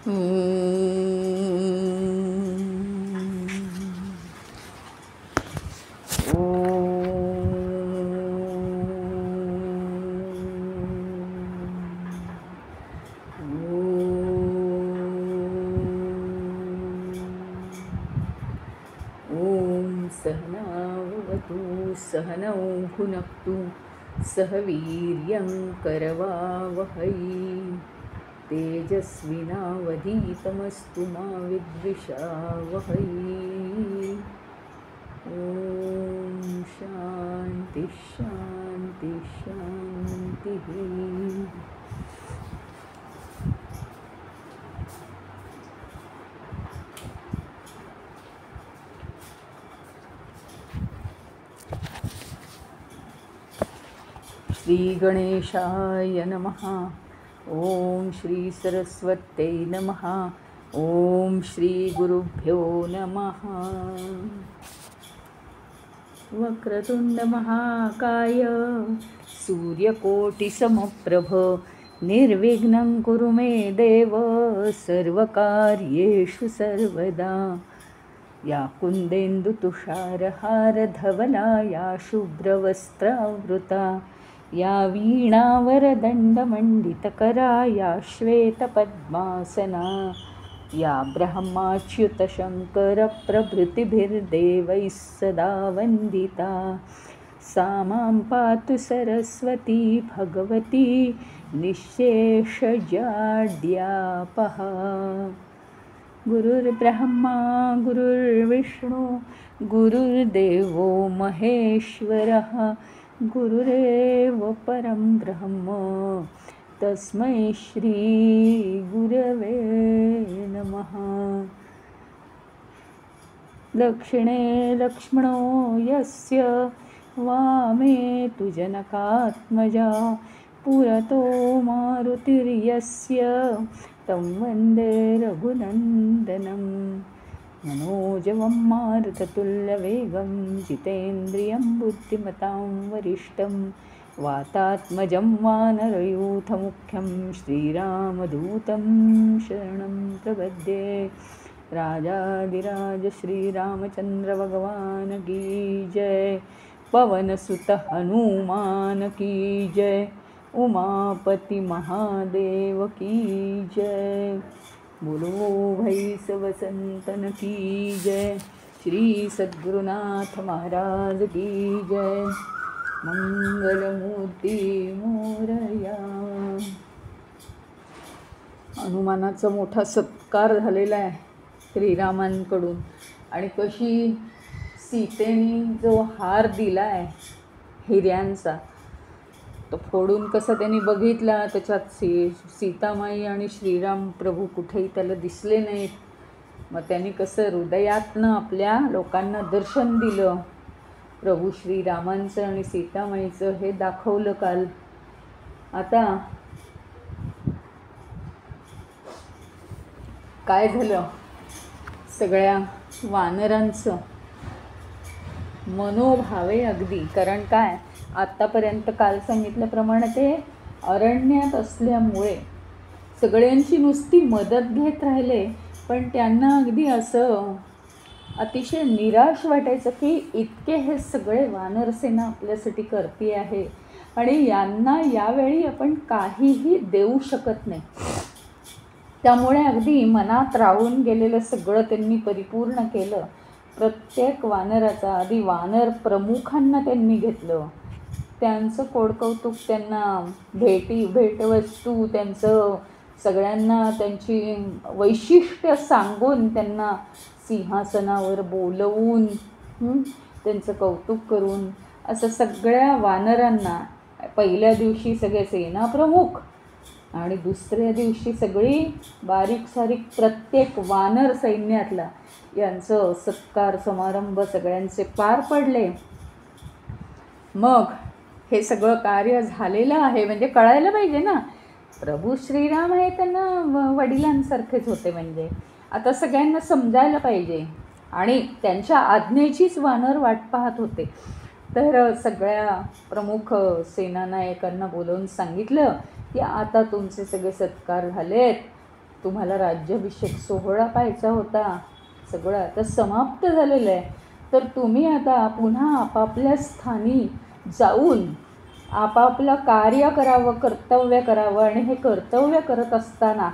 सहनावतु सहनौ भुनक्तु सह वीर्यं करवावहै तेजस्विनावधीतमस्तु मा विद्विषावहै। ॐ शान्ति शान्ति शान्तिः। श्री गणेशाय नमः। ओम श्री सरस्वत्यै नमः। ओम श्री गुरुभ्यो नमः। वक्रतुंड महाकाय सूर्यकोटिसमप्रभ निर्विघ्नं कुरु मे देव सर्वकार्येषु सर्वदा। या कुन्देन्दुतुषारहारधवला या शुभ्रवस्त्रावृता या वीणावरदण्डमण्डितकरा या श्वेतपद्मासना या ब्रह्माच्युतशङ्करप्रभृतिभिर्देवैः सदा वन्दिता। सा मां पातु सरस्वती भगवती निःशेषजाड्यापहा। गुरुर्ब्रह्मा गुरुर्विष्णु गुरुर्देवो महेश्वरः गुरुरेव परं ब्रह्म तस्मै श्री गुरवे नमः। दक्षिणे लक्ष्मणो यस्य वामे तु जनकात्मजा पुरतो मारुतिर्यस्य तं वन्दे रघुनन्दनं। मनोजवं मारुततुल्यवेगं जितेन्द्रियं बुद्धिमतां वरिष्ठं वातात्मजं वानरयूथमुख्यं श्रीरामदूतं शरणं प्रपद्ये। राजाधिराज श्रीरामचन्द्र भगवान की जय। पवनसुत हनुमान की जय। उमापति महादेव की जय। बोलो भाई सब संतन की जय। श्री सद्गुरुनाथ महाराज की जय। मंगलमूर्ती मोरया। हनुमानाचा मोठा सत्कार झालेला आहे श्रीरामांकडून। आणि कशी सीतेने जो हार दिला आहे हिऱ्यांचा तो फोडून कसा त्यांनी बघितला, त्याच्यात सीतामाई आणि श्रीराम प्रभू कुठेही त्याला दिसले नाहीत। मग त्यांनी कसं हृदयातनं आपल्या लोकांना दर्शन दिलं प्रभू श्रीरामांचं आणि सीतामाईचं हे दाखवलं काल। आता काय झालं, सगळ्या वानरांचं मनोभावे अगदी, कारण काय आत्तापर्यंत काल सांगितल्याप्रमाणे ते अरण्यात असल्यामुळे सगळ्यांची नुसती मदत घेत राहिले, पण त्यांना अगदी असं अतिशय निराश वाटायचं की इतके हे सगळे वानरसेना आपल्यासाठी करते आहे आणि यांना यावेळी आपण काहीही देऊ शकत नाही। त्यामुळे अगदी मनात राहून गेलेलं सगळं त्यांनी परिपूर्ण केलं। प्रत्येक वानराचा आधी वानर प्रमुखांना त्यांनी घेतलं, त्यांचं कोडकौतुक, त्यांना भेटवस्तू, त्यांचं सगळ्यांना त्यांची वैशिष्ट्य सांगून त्यांना सिंहासनावर बोलवून त्यांचं कौतुक करून असं सगळ्या वानरांना पहिल्या दिवशी सगळे सेनाप्रमुख आणि दुसऱ्या दिवशी सगळी बारीक सारीक प्रत्येक वानर सैन्यातला यांचं सत्कार समारंभ सगळ्यांचे पार पडले। मग हे सगळं कार्य झालेलं आहे म्हणजे कळायला पाहिजे ना, प्रभू श्रीराम हे त्यांना वडिलांसारखेच होते, म्हणजे आता सगळ्यांना समजायला पाहिजे आणि त्यांच्या आज्ञेचीच वानर वाट पाहत होते। तर सगळ्या प्रमुख सेनानायकांना बोलवून सांगितलं की आता तुमचे सगळे सत्कार झालेत, तुम्हाला राज्याभिषेक सोहळा पाहायचा होता, सगळं आता समाप्त झालेलं आहे. तर तुम्ही आता पुन्हा आपापल्या स्थानी जाऊन आपापलं कार्य करावं, कर्तव्य करावं. आणि हे कर्तव्य करत असताना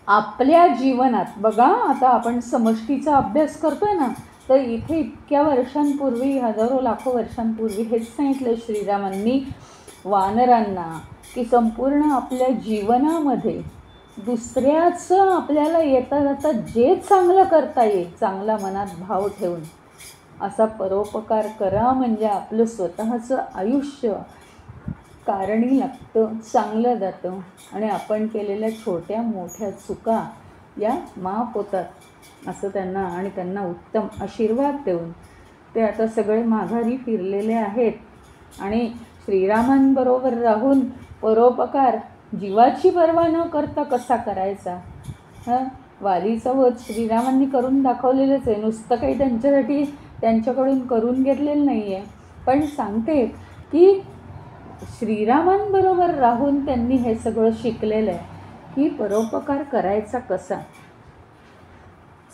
आपल्या जीवनात बघा, आता आपण समष्टीचा अभ्यास करतोय ना, तर इथे इतक्या वर्षांपूर्वी, हजारो लाखो वर्षांपूर्वी हेच सांगितलं श्रीरामांनी वानरांना, की संपूर्ण आपल्या जीवनामध्ये दुसऱ्याचं आपल्याला येता जाता जे चांगलं करता येईल, चांगला मनात भाव ठेवून असा परोपकार करा. म्हणजे आपलं स्वतःचं आयुष्य कारणी लागतं, चांगलं जातं आणि आपण केलेल्या छोट्या मोठ्या चुका या माफ होतात, असं त्यांना उत्तम आशीर्वाद देऊन ते आता सगळे माघारी फिरलेले आहेत. आणि श्रीरामांबरोबर राहून परोपकार जीवाची पर्वा न करता कसा करायचा. वालीचा वध श्रीरामांनी करून दाखवलेलंच आहे, नुसतं काही त्यांच्याकडून करून घेतलेलं नाही आहे. पण सांगते की श्रीरामांबरोबर राहून त्यांनी हे सगळं शिकलेलं आहे, की परोपकार करायचा कसा.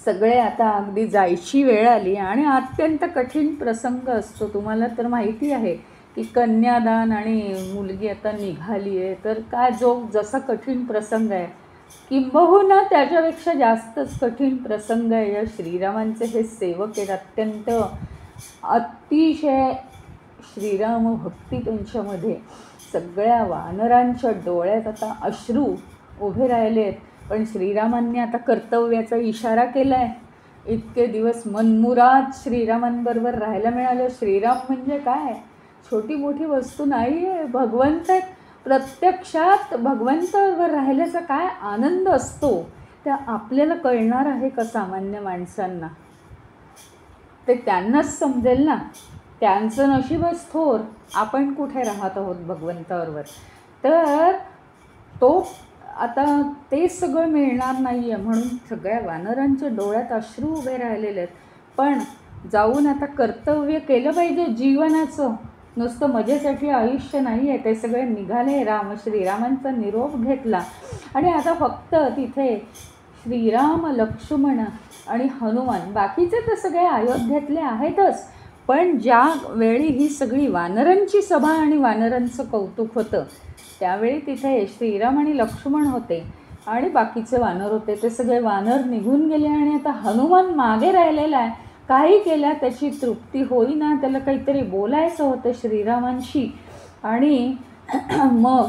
सगळे आता अगदी जायची वेळ आली आणि अत्यंत कठीण प्रसंग असतो. तुम्हाला तर माहिती आहे की कन्यादान आणि मुलगी आता निघाली आहे, तर काय जसा कठीण प्रसंग आहे, किंबहुना त्याच्यापेक्षा जास्तच कठीण प्रसंग आहे. या श्रीरामांचे हे सेवक आहेत, अत्यंत अतिशय श्रीराम भक्ती त्यांच्यामध्ये. सगळ्या वानरांच्या डोळ्यात आता अश्रू उभे राहिले आहेत. पण श्रीरामांनी आता कर्तव्याचा इशारा केला आहे. इतके दिवस मनमुराद श्रीरामांबरोबर राहायला मिळालं. श्रीराम म्हणजे काय, छोटी मोठी वस्तू नाही आहे, भगवंत आहेत. प्रत्यक्षात भगवंताबरोबर राहिल्याचा काय आनंद असतो त्या आपल्याला कळणार आहे का सामान्य माणसांना. ते त्यांनाच समजेल ना, त्यांचं नशीबच थोर. आपण कुठे राहत आहोत भगवंताबरोबर. तर तो आता ते सगळं मिळणार नाही आहे, म्हणून सगळ्या वानरांच्या डोळ्यात अश्रू उभे राहिलेले आहेत. पण जाऊन आता कर्तव्य केलं पाहिजे जीवनाचं, नुसतं मजेसाठी आयुष्य नाही आहे. ते सगळे निघाले, श्रीरामांचा निरोप घेतला आणि आता फक्त तिथे श्रीराम, लक्ष्मण आणि हनुमान, बाकीचे तर सगळे अयोध्येतले आहेतच. पण ज्या वेळी ही सगळी वानरांची सभा आणि वानरांचं कौतुक होतं, त्यावेळी तिथे श्रीराम आणि लक्ष्मण होते आणि बाकीचे वानर होते. ते सगळे वानर निघून गेले आणि आता हनुमान मागे राहिलेला आहे. काही केल्या त्याची तृप्ती होईना, त्याला काहीतरी बोलायचं होतं श्रीरामांशी. आणि मग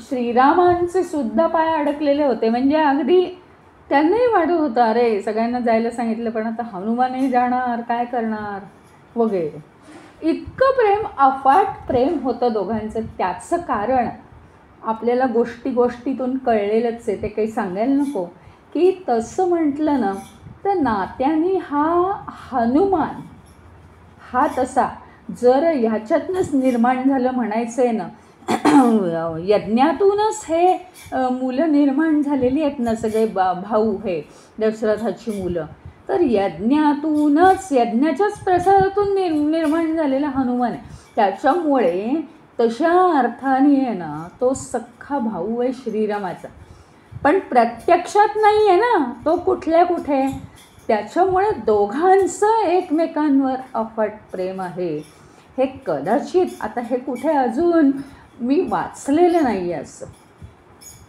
श्रीरामांचे सुद्धा पाय अडकलेले होते. म्हणजे अगदी त्यांनाही वाटत होतं, अरे सगळ्यांना जायला सांगितलं पण आता हनुमानही जाणार, काय करणार वगैरे. इतकं प्रेम, अफाट प्रेम होतं दोघांचं. त्याचं कारण आपल्याला गोष्टीतून कळलेलंच आहे, ते काही सांगायला नको. की तसं म्हटलं ना तर नात्याने हनुमान हा तसा जर ह्याच्यातनंच निर्माण झालं म्हणायचं आहे ना, यज्ञातूनच हे मुलं निर्माण झालेली आहेत ना, सगळे भाऊ हे दशरथाची मुलं. तर यज्ञाच्याच प्रसादातून निर्माण झालेला हनुमान आहे. त्याच्यामुळे तशा अर्थाने आहे ना, तो सख्खा भाऊ आहे श्रीरामाचा. पण प्रत्यक्षात नाही आहे ना, तो कुठे. त्याच्यामुळे दोघांचं एकमेकांवर अफाट प्रेम आहे. हे कदाचित आता हे कुठे अजून मी वाचलेलं नाही आहे असं.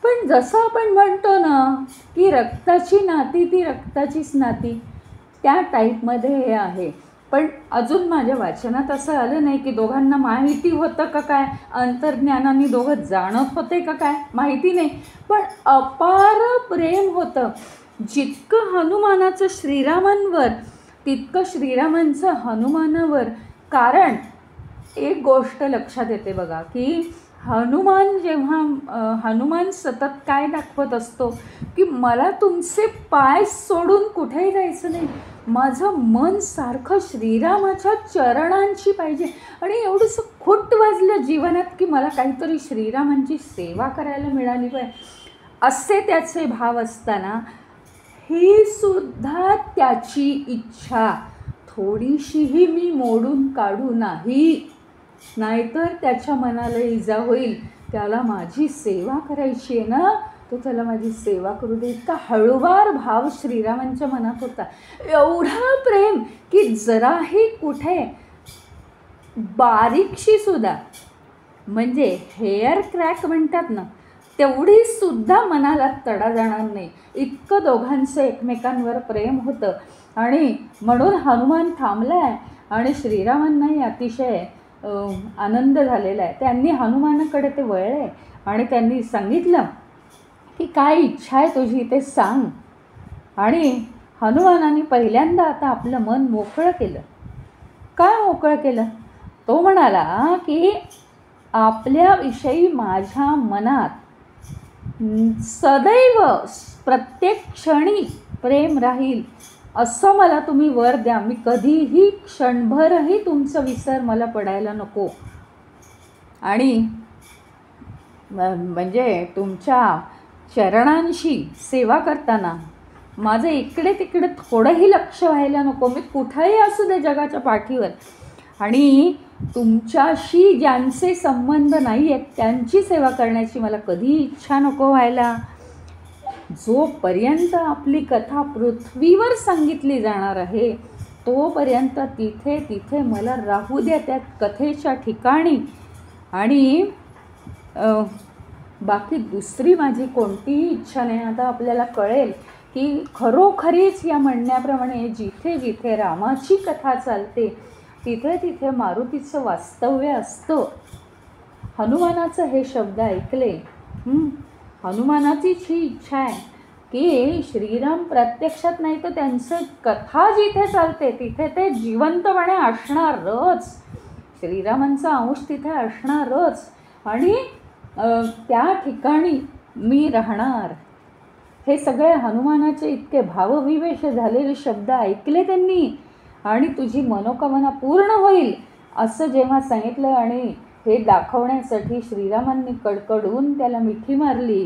पण जसं आपण म्हणतो ना की रक्ताची नाती ती रक्ताचीच नाती, त्या टाईपमध्ये हे आहे. पण अजून माझ्या वाचनात असं आलं नाही की दोघांना माहिती होतं का काय, अंतर्ज्ञानाने दोघं जाणत होते का काय, माहिती नाही. पण अपार प्रेम होतं. जितकं हनुमानाचं श्रीरामांवर तितकं श्रीरामांचं हनुमानावर. कारण एक गोष्ट लक्षात येते बघा की हनुमान सतत काय दाखवत असतो की मला तुमचे पाय सोडून कुठेही जायचं नाही, माझं मन सारखं श्रीरामाच्या चरणांची पाहिजे. आणि एवढंसं खोट वाजलं जीवनात की मला काहीतरी श्रीरामांची सेवा करायला मिळाली पाहिजे, असे त्याचे भाव असताना ही सुद्धा त्याची इच्छा थोडीशीही मी मोडून काढू नाही, नाहीतर त्याच्या मनाला इजा होईल. त्याला माझी सेवा करायची आहे ना, तो त्याला माझी सेवा करू दे, इतका हळूवार भाव श्रीरामांच्या मनात होता. एवढा प्रेम की जराही कुठे बारीकशी सुद्धा, म्हणजे हेअर क्रॅक म्हणतात ना, तेवढी सुद्धा मनाला तडा जाणार नाही, इतकं दोघांचं एकमेकांवर प्रेम होतं. आणि म्हणून हनुमान थांबलाय आणि श्रीरामांनाही अतिशय आनंद झालेला आहे. त्यांनी हनुमानाकडे ते वळले आणि त्यांनी सांगितलं की काय इच्छा आहे तुझी ते सांग. आणि हनुमानाने पहिल्यांदा आता आपलं मन मोकळं केलं. काय मोकळं केलं? तो म्हणाला की आपल्याविषयी माझ्या मनात सदैव प्रत्येक क्षणी प्रेम राहील असं मला तुम्ही वर द्या. मी कधीही क्षणभरही तुमचं विसर मला पडायला नको. आणि म्हणजे तुमच्या चरणांशी सेवा करताना माझं इकडे तिकडे थोडंही लक्ष व्हायला नको. मी कुठंही असू दे जगाच्या पाठीवर, आणि तुमच्याशी ज्यांचे संबंध नाही आहेत त्यांची सेवा करण्याची मला कधीही इच्छा नको व्हायला. जोपर्यंत आपली कथा पृथ्वीवर सांगितली जाणार आहे तोपर्यंत तिथे तिथे मला राहू द्या त्या कथेच्या ठिकाणी. आणि बाकी दुसरी माझी कोणतीही इच्छा नाही. आता आपल्याला कळेल की खरोखरीच या म्हणण्याप्रमाणे जिथे जिथे रामाची कथा चालते तिथे तिथे मारुतीचं वास्तव्य असतं. हनुमानाचं हे शब्द ऐकले. हनुमानाचीच ही इच्छा आहे की श्रीराम प्रत्यक्षात नाही तर त्यांचं कथा जिथे चालते तिथे ते जिवंतपणे असणारच. श्रीरामांचा अंश तिथे असणारच आणि त्या ठिकाणी मी राहणार. हे सगळे हनुमानाचे इतके भावविवेश झालेले शब्द ऐकले त्यांनी. आणि तुझी मनोकामना पूर्ण होईल असं जेव्हा सांगितलं आणि हे दाखवण्यासाठी श्रीरामांनी कडकडून त्याला मिठी मारली.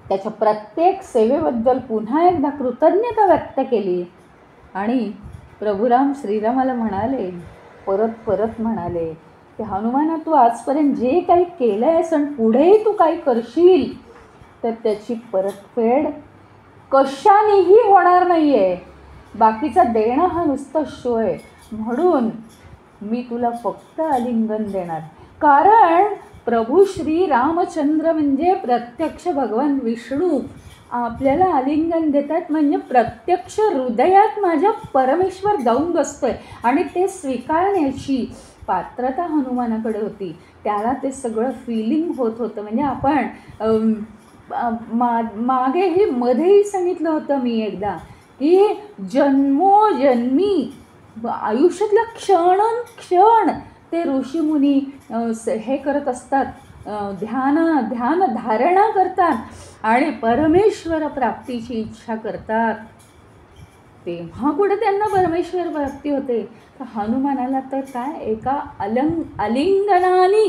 त्याच्या प्रत्येक सेवेबद्दल पुन्हा एकदा कृतज्ञता व्यक्त केली. आणि प्रभुराम श्रीरामाला म्हणाले, परत परत म्हणाले की हनुमाना, तू आजपर्यंत जे काही केलं आहेस आणि पुढेही तू काही करशील तर त्याची परतफेड कशानेही होणार नाही आहे. बाकीचा देणं हा नुसतं शोय. म्हणून मी तुला फक्त आलिंगन देणार. कारण प्रभू श्री रामचंद्र म्हणजे प्रत्यक्ष भगवान विष्णू आपल्याला आलिंगन देतात. म्हणजे प्रत्यक्ष हृदयात माझ्या परमेश्वर जाऊन बसतोय आणि ते स्वीकारण्याची पात्रता हनुमानाकडे होती. त्याला ते सगळं फिलिंग होत होतं. म्हणजे आपण मागेही मध्येही सांगितलं होतं मी एकदा की जन्मोजन्मी आयुष्यातला क्षण ते ऋषीमुनी हे करत असतात, ध्यान धारणा करतात आणि परमेश्वर प्राप्तीची इच्छा करतात. तेव्हा कुठे त्यांना परमेश्वर प्राप्ती होते. तर हनुमानाला तर काय एका आलिंगनाने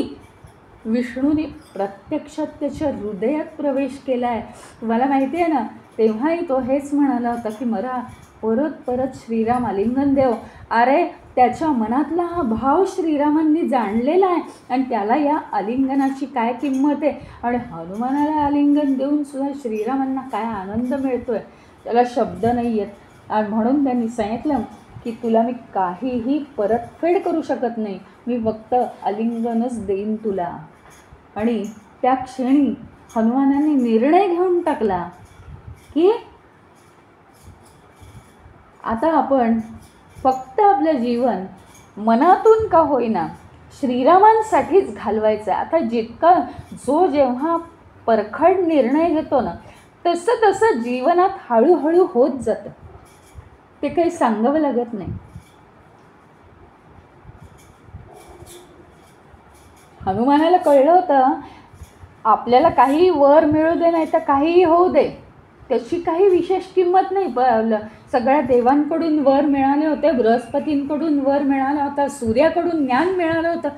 विष्णूने प्रत्यक्षात त्याच्या हृदयात प्रवेश केला आहे. तुम्हाला माहिती आहे ना, तेव्हाही तो हेच म्हणाला होता की मला परत परत श्रीराम आलिंगन देव. अरे त्याच्या मनातला हा भाव श्रीरामांनी जाणलेला आहे आणि त्याला या आलिंगनाची काय किंमत आहे. आणि हनुमानाला आलिंगन देऊन सुद्धा श्रीरामांना काय आनंद मिळतो आहे त्याला शब्द नाही आहेत. आणि म्हणून त्यांनी सांगितलं की तुला मी काहीही परतफेड करू शकत नाही, मी फक्त आलिंगनच देईन तुला. आणि त्या क्षणी हनुमानाने निर्णय घेऊन टाकला की आता आपण फक्त आपलं जीवन मनातून का होईना श्रीरामांसाठीच घालवायचं आहे. आता जितका जो जेव्हा परखड निर्णय घेतो ना तसं तसं जीवनात हळूहळू होत जातं. ते काही सांगावं लागत नाही. हनुमानाला कळलं होतं आपल्याला काही वर मिळू दे नाही तर काहीही होऊ दे, त्याची काही विशेष किंमत नाही. सगळ्या देवांकडून वर मिळाले होते, बृहस्पतींकडून वर मिळाला होता, सूर्याकडून ज्ञान मिळालं होतं.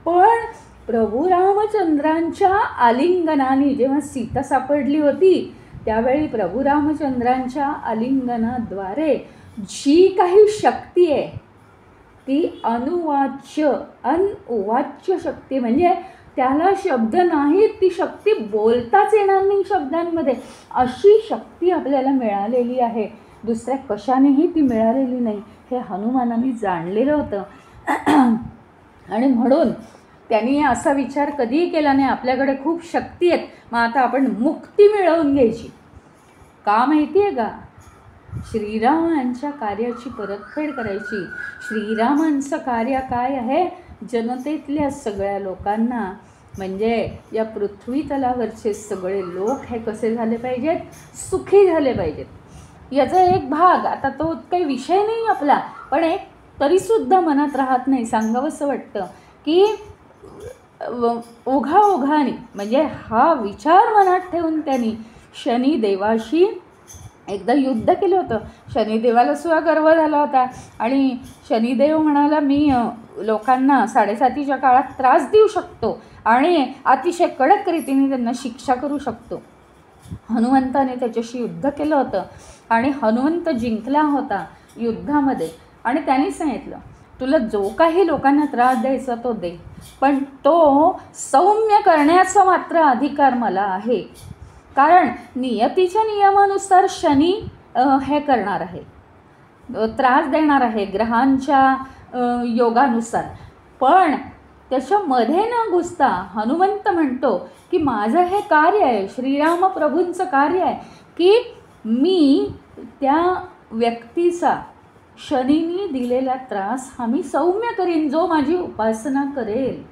पण प्रभू रामचंद्रांच्या आलिंगनाने जेव्हा सीता सापडली होती त्यावेळी प्रभू रामचंद्रांच्या आलिंगनाद्वारे जी काही शक्ती आहे ती अनुवाच्य शक्ती, म्हणजे त्याला शब्द नाहीत, ती शक्ती बोलताच येणार नाही शब्दांमध्ये, अशी शक्ती आपल्याला मिळालेली आहे. दुसऱ्या कशानेही ती मिळालेली नाही, हे हनुमानाने जाणलेलं होतं. आणि म्हणून त्यांनी असा विचार कधीही केला नाही, आपल्याकडे खूप शक्ती आहेत, मग आता आपण मुक्ती मिळवून घ्यायची. का माहिती आहे का? श्रीरामांच्या कार्याची परतफेड करायची. श्रीरामांचं कार्य काय आहे? जनतेतल्या सगळ्या लोकांना, म्हणजे या पृथ्वी तलावरचे सगळे लोक हे कसे झाले पाहिजेत? सुखी झाले पाहिजेत. याचा एक भाग, आता तो काही विषय नाही आपला, पण एक तरीसुद्धा मनात राहत नाही, सांगावंसं वाटतं की ओघाओघाने, म्हणजे हा विचार मनात ठेवून त्यांनी शनिदेवाशी एकदा युद्ध केलं होतं. शनिदेवाला सुद्धा गर्व झाला होता आणि शनिदेव म्हणाला, मी लोकांना 7:30च्या काळात त्रास देऊ शकतो आणि अतिशय कडक रीतीने त्यांना शिक्षा करू शकतो. हनुमंताने त्याच्याशी युद्ध केलं होतं आणि हनुमंत जिंकला होता युद्धामध्ये. आणि त्यांनी सांगितलं, तुला जो काही लोकांना त्रास द्यायचा तो दे, पण तो सौम्य करण्याचा मात्र अधिकार मला आहे. कारण नियतीच्या नियमानुसार शनी हे करणार आहे, त्रास देणार आहे ग्रहांच्या योगानुसार. पण त्याच्यामध्ये न घुसता हनुमंत म्हणतो की माझं हे कार्य आहे, श्रीराम प्रभूंचं कार्य आहे की मी त्या व्यक्तीचा, शनीने दिलेला त्रास हा मी सौम्य करीन. जो माझी उपासना करेल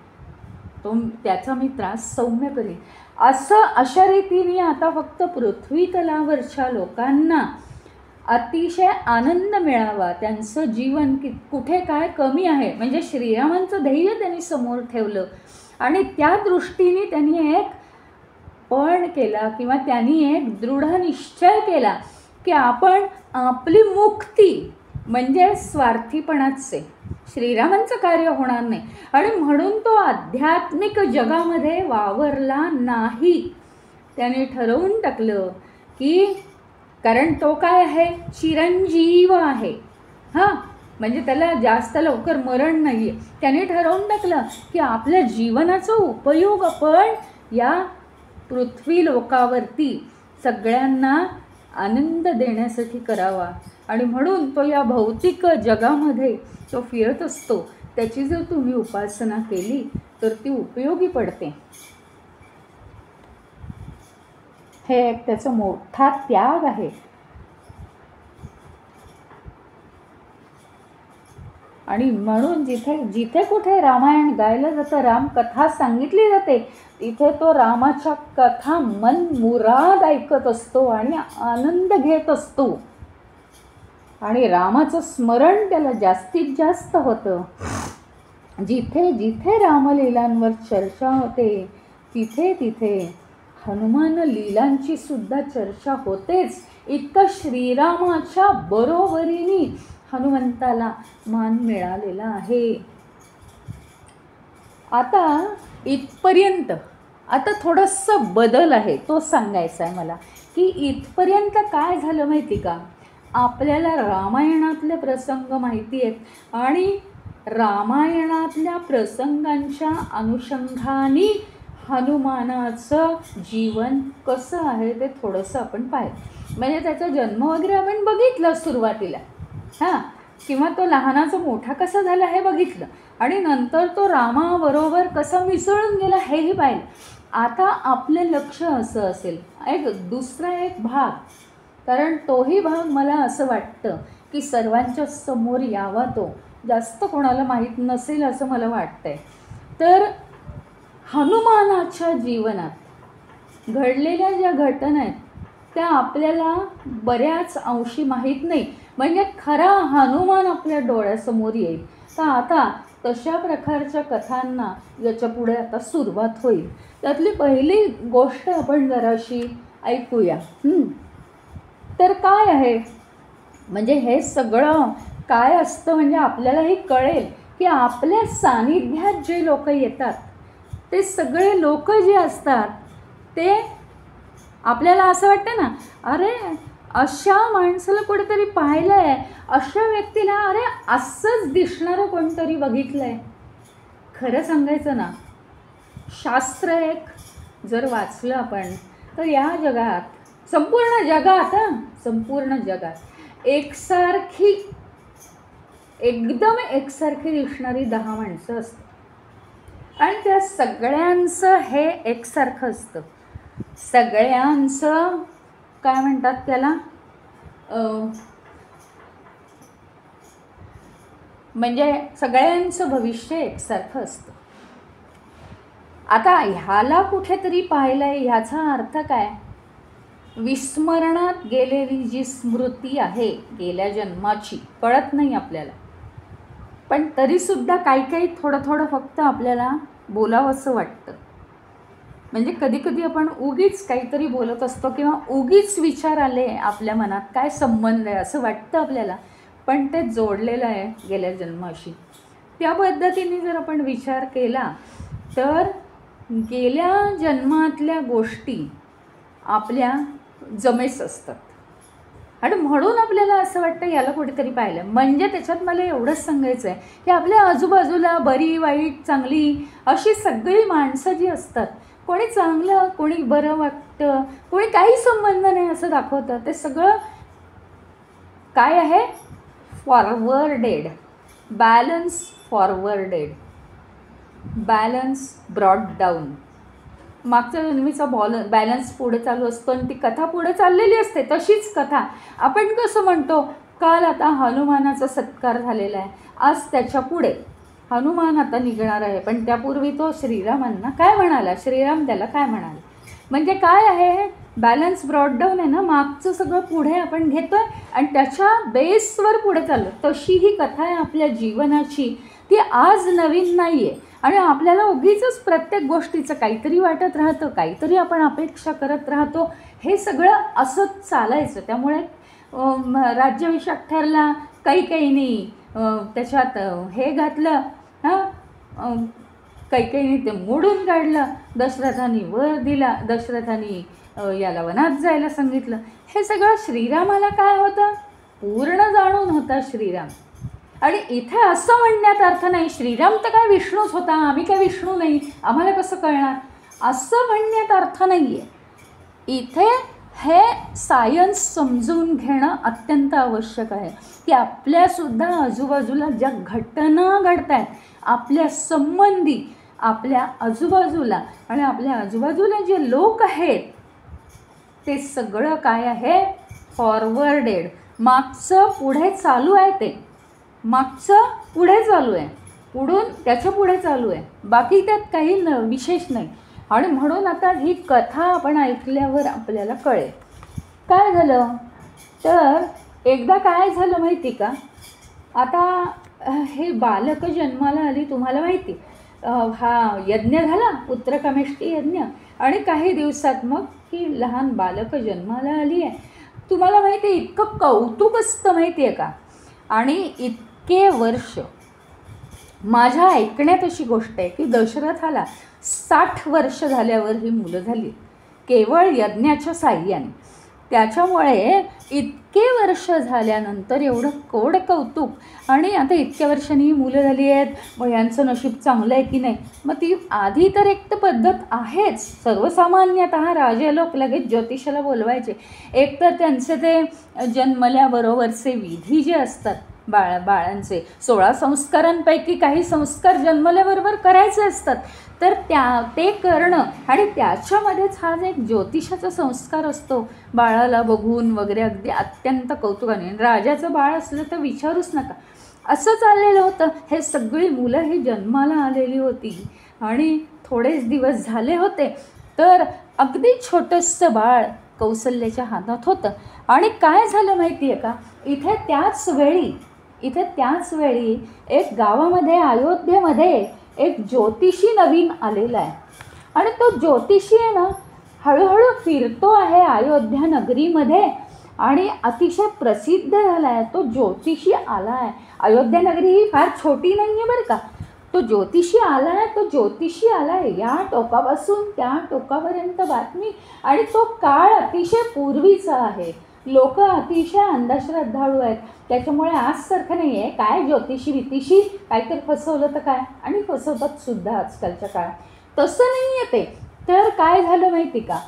तो त्याचा मी त्रास सौम्य करीन. अशा रीतीने आता फक्त पृथ्वी तलावरच्या लोकांना अतिशय आनंद मिळावा, त्यांचं जीवन कुठे काय कमी आहे, म्हणजे श्रीरामांचं ध्येय त्यांनी समोर ठेवलं आणि त्या दृष्टीने त्यांनी एक पण केला किंवा त्यांनी एक दृढ निश्चय केला की आपण आपली मुक्ती, म्हणजे स्वार्थीपणाचे श्रीरामांचं कार्य होणार नाही. आणि म्हणून तो आध्यात्मिक जगामध्ये वावरला नाही. त्याने ठरवून टाकलं की, कारण तो काय आहे? चिरंजीव आहे, हां, म्हणजे त्याला जास्त लवकर मरण नाही आहे. त्याने ठरवून टाकलं की आपल्या जीवनाचा उपयोग आपण या पृथ्वी लोकावरती सगळ्यांना आनंद देण्यासाठी करावा. आणि म्हणून तो या भौतिक जगामध्ये तो फिरत असतो. त्याची जर तुम्ही उपासना केली तर ती उपयोगी पडते. हे एक त्याचा मोठा त्याग आहे. आणि म्हणून जिथे कुठे रामायण गायलं जातं, रामकथा सांगितली जाते, तिथे तो रामाच्या कथा मन मुराद ऐकत असतो आणि आनंद घेत असतो. आणि रामाचं स्मरण त्याला जास्तीत जास्त होतं. जिथे जिथे रामलीलांवर चर्चा होते तिथे तिथे हनुमान लीलांची सुद्धा चर्चा होतेच. इतकं श्रीरामाच्या बरोबरीने हनुमंताला मान मिळालेला आहे. आता इथपर्यंत, आता थोडंसं बदल आहे तो सांगायचा आहे मला, की इथपर्यंत काय झालं माहिती का? आपल्याला रामायणातले प्रसंग माहिती आहेत आणि रामायणातल्या प्रसंगांच्या अनुषंगाने हनुमानाचं जीवन कसं आहे ते थोडंसं आपण पाहिलं. म्हणजे त्याचा जन्म वगैरे आपण बघितलं सुरुवातीला, हां, किंवा तो लहानाचा मोठा कसा झाला हे बघितलं आणि नंतर तो रामाबरोबर कसा मिसळून गेला हेही पाहिलं. आता आपलं लक्ष असं असेल दुसरा एक भाग, कारण तोही भाग मला असं वाटतं की सर्वांच्या समोर यावा, तो जास्त कोणाला माहीत नसेल असं मला वाटतंय. तर हनुमानाच्या जीवनात घडलेल्या ज्या घटना आहेत त्या आपल्याला बऱ्याच अंशी माहीत नाही, म्हणजे खरा हनुमान आपल्या डोळ्यासमोर येईल. तर आता तशा प्रकारच्या कथांना याच्या पुढे आता सुरुवात होईल. त्यातली पहिली गोष्ट आपण जराशी ऐकूया. तर काय आहे, म्हणजे हे सगळं काय असतं, म्हणजे आपल्यालाही कळेल की आपल्या सानिध्यात जे लोक येतात ते सगळे लोक जे असतात ते आपल्याला असं वाटतं ना, अरे अशा माणसाला कुठेतरी पाहिलं आहे, अशा व्यक्तीला अरे असंच दिसणारं कोणतरी बघितलं आहे. खरं सांगायचं ना, शास्त्र एक जर वाचलं आपण तर या जगात, संपूर्ण जगात संपूर्ण जगात एकसारखी, एकदम एकसारखी दिसणारी 10 माणसं असतात आणि त्या सगळ्यांचं हे एकसारखं असतं. सगळ्यांचं काय म्हणतात त्याला, म्हणजे सगळ्यांचं भविष्य एकसारखं असतं. आता ह्याला कुठेतरी पाहिलंय, ह्याचा अर्थ काय, विस्मरणात गेलेली जी स्मृती आहे गेल्या जन्माची कळत नाही आपल्याला, पण तरीसुद्धा काही काही थोडं थोडं फक्त आपल्याला बोलावंसं वाटतं. म्हणजे कधी कधी आपण उगीच काहीतरी बोलत असतो किंवा उगीच विचार आले आपल्या मनात, काय संबंध आहे असं वाटतं आपल्याला, पण ते जोडलेलं आहे गेल्या जन्माशी. त्या पद्धतीने जर आपण विचार केला तर गेल्या जन्मातल्या गोष्टी आपल्या जमेस असतात आणि म्हणून आपल्याला असं वाटतं याला कुठेतरी पाहिलं. म्हणजे त्याच्यात मला एवढंच सांगायचं आहे की आपल्या आजूबाजूला बरी वाईट चांगली अशी सगळी माणसं जी असतात, कोणी चांगलं कोणी बरं वाटतं, कोणी काही संबंध नाही असं दाखवतं, ते सगळं काय आहे, forwarded, balance forwarded, balance broad down. मागच्या जन्मीचा बॅलन्स पुढे चालू असतो आणि ती कथा पुढे चाललेली असते. तशीच कथा आपण कसं म्हणतो, काल आता हनुमानाचा सत्कार झालेला आहे, आज त्याच्या पुढे हनुमान आता निघणार आहे, पण त्यापूर्वी तो श्रीरामांना काय म्हणाला, श्रीराम त्याला काय म्हणाले. म्हणजे काय आहे, बॅलन्स ब्रॉड डाऊन आहे ना, मागचं सगळं पुढे आपण घेतो आहे आणि त्याच्या बेसवर पुढे चाललो. तशी ही कथा आहे आपल्या जीवनाची. ती आज नवीन नाही आहे आणि आपल्याला उगीचच प्रत्येक गोष्टीचं काहीतरी वाटत राहतं, काहीतरी आपण अपेक्षा करत राहतो. हे सगळं असंच चालायचं. त्यामुळे राज्याभिषेक ठरला, काही काही नाही त्याच्यात हे घातलं, कैकेयीने ते मोडून काढलं, दशरथाने वर दिला, दशरथाने याला वनात जायला सांगितलं. हे सगळं श्रीरामाला काय होतं, पूर्ण जाणून होता श्रीराम. आणि इथे असं म्हणण्यात अर्थ नाही श्रीराम तर काय विष्णूच होता, आम्ही काय विष्णू नाही, आम्हाला कसं कळणार, असं म्हणण्यात अर्थ नाही आहे. इथे हे सायन्स समजून घेणं अत्यंत आवश्यक आहे की आपल्यासुद्धा आजूबाजूला ज्या घटना घडत आहेत, आपल्या संबंधी, आपल्या आजूबाजूला आणि आपल्या आजूबाजूला जे लोक आहेत ते सगळं काय आहे, फॉरवर्डेड, मागचं पुढे चालू आहे. ते मागचं पुढे चालू आहे, पुढून त्याच्या पुढे चालू आहे, बाकी त्यात काही विशेष नाही. आणि म्हणून आता ही कथा आपण ऐकल्यावर आपल्याला कळेल काय झालं. तर एकदा काय झालं माहिती का, आता हे बालक जन्माला आली, तुम्हाला माहिती, हा यज्ञ झाला, पुत्रकामेष्टी यज्ञ, आणि काही दिवसात मग ही लहान बालक जन्माला आली आहे. तुम्हाला माहिती आहे इतकं कौतुक असतं माहिती आहे का, आणि इतके वर्ष माझ्या ऐकण्यात अशी गोष्ट आहे की दशरथाला 60 वर्ष झाल्यावर ही मुलं झाली केवळ यज्ञाच्या साह्याने. त्याच्यामुळे इतके वर्ष झाल्यानंतर एवढं कोड कौतुक, आणि आता इतक्या वर्षांनी ही मुलं झाली आहेत, मग यांचं नशीब चांगलं आहे की नाही. मग ती आधी तर एक तर पद्धत आहेच, सर्वसामान्यतः राजे लोक लगेच ज्योतिषाला बोलवायचे. एकतर त्यांचे ते जन्मल्याबरोबरचे विधी जे असतात बाळांचे 16 संस्कारांपैकी काही संस्कार जन्मल्याबरोबर करायचे असतात, तर ते करणं, आणि त्याच्यामध्येच हा एक ज्योतिषाचा संस्कार असतो, बाळाला बघून वगैरे अगदी अत्यंत कौतुकाने. राजाचं बाळ असलं तर विचारूच नका, असं चाललेलं होतं. हे सगळी मुलं ही जन्माला आलेली होती आणि थोडेच दिवस झाले होते तर अगदी छोटंसं बाळ कौसल्याच्या हातात होतं. आणि काय झालं माहिती आहे का, इथे त्याच वेळी एक गावामध्ये, अयोध्येमध्ये एक ज्योतिषी नवीन आलेला आहे. आणि तो ज्योतिषी आहे ना, हळूहळू फिरतो आहे अयोध्या नगरीमध्ये आणि अतिशय प्रसिद्ध झाला आहे. तो ज्योतिषी आला आहे. अयोध्या नगरी ही फार छोटी नाही आहे बरं का. तो ज्योतिषी आला आहे, या टोकापासून त्या टोकापर्यंत बातमी, आणि तो काळ अतिशय पूर्वीचा आहे. लोक अतिशय अंधश्रद्धाळू आहेत. त्याच्यामुळे आजसारखं नाही आहे काय ज्योतिषी काहीतरी फसवलं तर काय, आणि फसवतात सुद्धा आजकालच्या काळात. तसं नाही आहे ते. तर काय झालं माहिती का,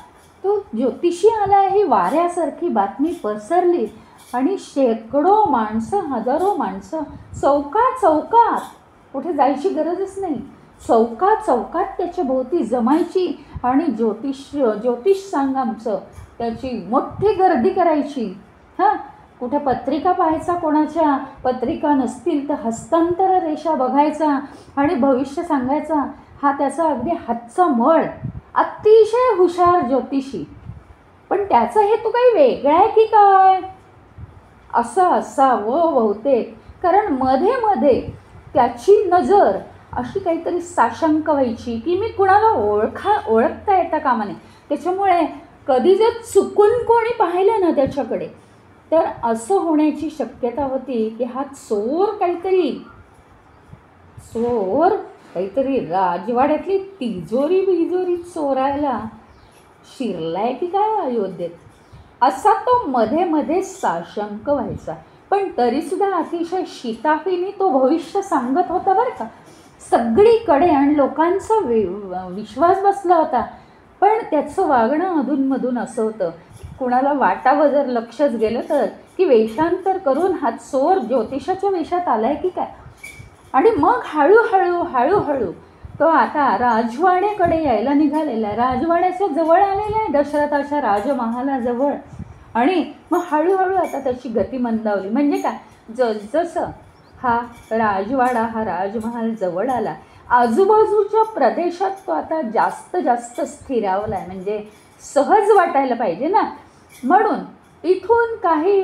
तो ज्योतिषी आला ही वाऱ्यासारखी बातमी पसरली आणि शेकडो माणसं, हजारो माणसं चौकात चौकात, कुठे जायची गरजच नाही, चौकात चौकात त्याच्या भोवती जमायची आणि ज्योतिष सांग आमचं त्याची मोठी गर्दी करायची. हां, कुठे पत्रिका पाहायचा, कोणाच्या पत्रिका नसतील तर हस्तांतर रेषा बघायचा आणि भविष्य सांगायचा. हा त्याचा अगदी हातचा मळ. अतिशय हुशार ज्योतिषी. पण त्याचा हेतू काही वेगळा आहे की काय असं असावं बहुतेक, कारण मध्ये मध्ये त्याची नजर अशी काहीतरी साशंक व्हायची की मी कुणाला ओळखता येता कामा नये. त्याच्यामुळे कधी जर चुकून कोणी पाहिलं ना त्याच्याकडे, तर असं होण्याची शक्यता होती की हा चोर काहीतरी राजवाड्यातली तिजोरी चोरायला शिरलाय की काय अयोध्येत, असा तो मध्ये मध्ये साशंक व्हायचा. पण तरीसुद्धा अतिशय शिताफीने तो भविष्य सांगत होता बरं का, सगळीकडे. आणि लोकांचा विश्वास बसला होता. पण त्याचं वागणं अधूनमधून असं होतं, कुणाला वाटावं जर लक्षच गेलं तर, की वेषांतर करून हा चोर ज्योतिषाच्या वेशात आलाय की काय. आणि मग हळूहळू तो आता राजवाड्याकडे यायला निघालेला आहे, राजवाड्याच्या जवळ आलेला आहे, दशरथाच्या राजमहालाजवळ. आणि मग हळूहळू आता त्याची गती मंदावली. म्हणजे काय, जसजसं हा राजमहाल जवळ आला, आजूबाजूच्या प्रदेशात तो आता जास्त स्थिरावला आहे. म्हणजे सहज वाटायला पाहिजे ना, म्हणून इथून काही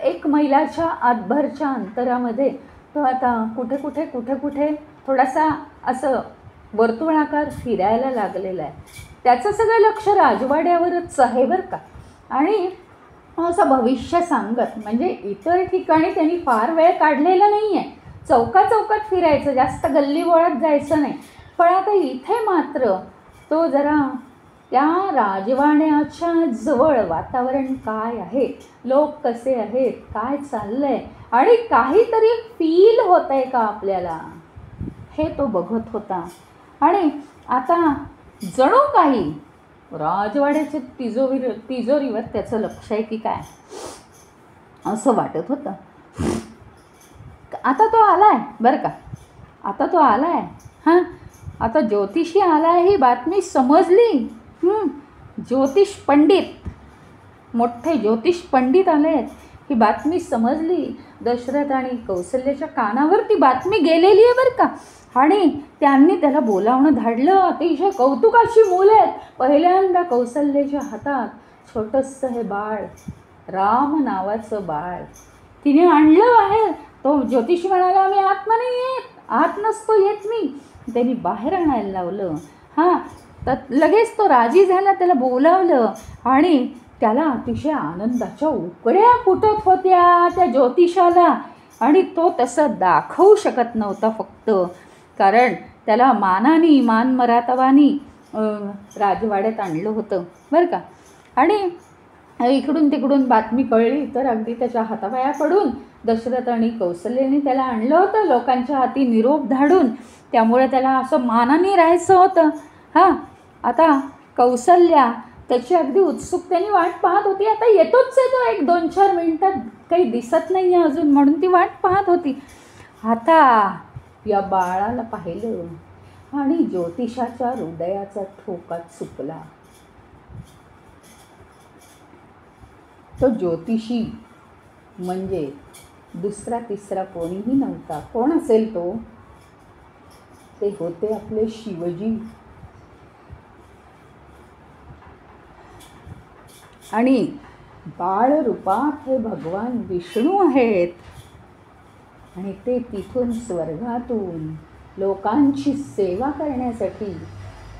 1 मैलाच्या आतभरच्या अंतरामध्ये तो आता कुठे थोडासा असं वर्तुळाकार फिरायला लागलेला आहे. त्याचं सगळं लक्ष राजवाड्यावरच आहे बरं का. आणि असं भविष्य सांगत, म्हणजे इतर ठिकाणी त्यांनी फार वेळ काढलेला नाही आहे, चौकात फिरायचं, जास्त गल्लीबोळात जायचं नाही. पण आता इथे मात्र तो जरा त्या राजवाड्याच्या जवळ वातावरण काय आहे, लोक कसे आहेत, काय चाललं आहे आणि काहीतरी फील होत आहे का आपल्याला, हे तो बघत होता. आणि आता जणू काही राजवाड्याच्या तिजोरीवर त्याचं लक्ष आहे की काय असं वाटत होतं. आता तो आलाय बरं का, आता तो आलाय. हां, आता ज्योतिषी आलाय ही बातमी समजली. ज्योतिष पंडित, मोठे ज्योतिष पंडित आले आहेत ही बातमी समजली. दशरथ आणि कौसल्याच्या कानावर ती बातमी गेलेली आहे बरं का. आणि त्यांनी त्याला बोलावणं धाडलं. अतिशय कौतुकाची मुलं आहेत. पहिल्यांदा कौसल्याच्या हातात छोटंसं हे बाळ, राम नावाचं बाळ तिने आणलं बाहेर. तो ज्योतिषी म्हणाला, मी आत नाही येत, आत नसतो येत मी. त्यांनी बाहेर आणायला लावलं. हां, तर लगेच तो राजी झाला, त्याला बोलावलं आणि त्याला अतिशय आनंदाच्या उकळ्या फुटत होत्या त्या ज्योतिषाला. आणि तो तसं दाखवू शकत नव्हता फक्त, कारण त्याला मान मरातवानी राजवाड्यात आणलं होतं बरं का. आणि इकडून तिकडून बातमी कळली तर अगदी त्याच्या हातापाया पडून दशरथ आणि कौसल्याने त्याला आणलं होतं, लोकांच्या हाती निरोप धाडून. त्यामुळे त्याला असं मानाने राहायचं होतं. हां, आता कौसल्या त्याची अगदी उत्सुकतेने वाट पाहत होती. आता येतोच आहे तो 1-2-4 मिनिटात, काही दिसत नाही आहे अजून, म्हणून ती वाट पाहत होती. आता या बाळाला पाहिलं आणि ज्योतिषाच्या हृदयाचा ठोका चुकला. तो ज्योतिषी म्हणजे दुसरा तिसरा कोणीही नव्हता. कोण असेल तो? ते होते आपले शिवजी. आणि बाळरूपात हे भगवान विष्णू आहेत. आणि ते तिथून स्वर्गातून लोकांची सेवा करण्यासाठी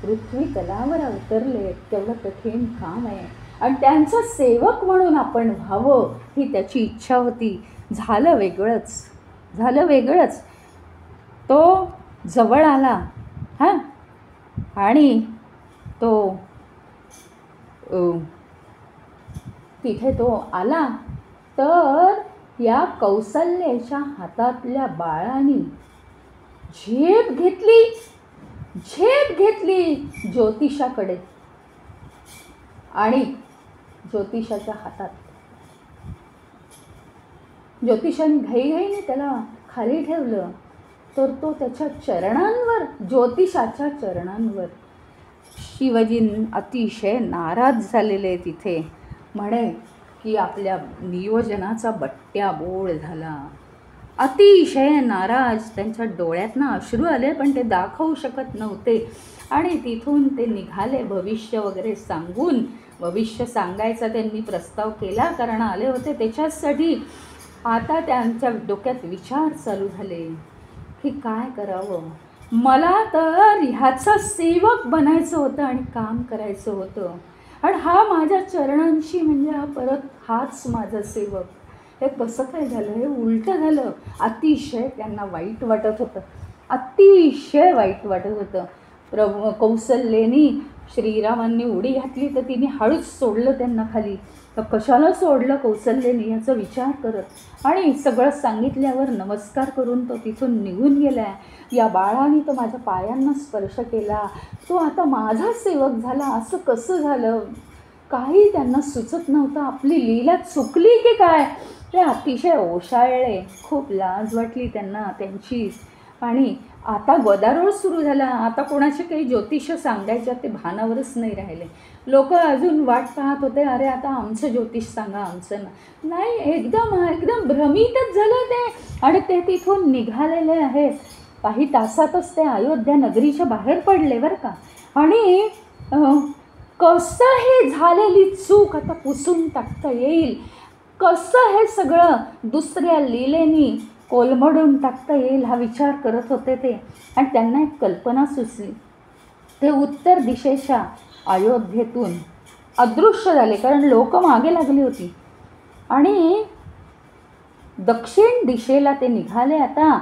पृथ्वी तलावर अवतरले. तेवढं कठीण काम आहे आणि त्यांचं सेवक म्हणून आपण व्हावं ही त्याची इच्छा होती. झालं वेगळंच. तो जवळ आला. हां, आणि तो तिथे तो आला तर या कौसल्याच्या हातातल्या बाळाने झेप घेतली झेप घेतली ज्योतिषाकडे आणि ज्योतिषाच्या हातात ज्योतिषाने घाईघाईने त्याला खाली ठेवलं. तर तो त्याच्या चरणांवर, ज्योतिषाच्या चरणांवर. शिवजी अतिशय नाराज झालेले तिथे. म्हणे की आपल्या नियोजनाचा बट्ट्याबोळ झाला. अतिशय नाराज. त्यांच्या डोळ्यातनं अश्रू आले पण ते दाखवू शकत नव्हते. आणि तिथून ते निघाले भविष्य वगैरे सांगून. भविष्य सांगायचा त्यांनी प्रस्ताव केला कारण आले होते त्याच्यासाठी. आता त्यांच्या डोक्यात विचार चालू झाले की काय करावं. मला तर ह्याचा सेवक बनायचं होतं आणि काम करायचं होतं. आणि हा माझ्या चरणांशी म्हणजे हा परत हाच माझा सेवक. हे कसं काय झालं, हे उलटं झालं. अतिशय त्यांना वाईट वाटत होतं. अतिशय वाईट वाटत होतं. कौसल्येनी श्रीरामांनी उडी घातली तर तिने हळूच सोडलं त्यांना खाली. तर कशाला सोडलं कौसल्येनी याचा विचार करत. आणि सगळं सांगितल्यावर नमस्कार करून तो तिथून निघून गेला. या बाळाने तो माझ्या पायांना स्पर्श केला, तो आता माझा सेवक झाला. असं कसं झालं, काही त्यांना सुचत नव्हतं. आपली लीला चुकली की काय. ते अतिशय ओशाळले. खूप लाज वाटली त्यांना त्यांची. आणि आता गदारोळ सुरू झाला. आता कोणाचे काही ज्योतिष सांगायच्या ते भानावरच नाही राहिले. लोक अजून वाट पाहत होते, अरे आता आमचं ज्योतिष सांगा, आमचं नाही. एकदम भ्रमितच झालं ते. आणि ते तिथून निघालेले आहेत. काही तासातच ते अयोध्या नगरीच्या बाहेर पडले बरं का. आणि कसं हे झालेली चूक आता पुसून टाकता येईल, कसं हे सगळं दुसऱ्या लीलेनी कोलमडून टाकता येईल हा विचार करत होते ते. आणि त्यांना एक कल्पना सुचली. ते उत्तर दिशेच्या अयोध्येतून अदृश्य झाले कारण लोक मागे लागली होती. आणि दक्षिण दिशेला ते निघाले. आता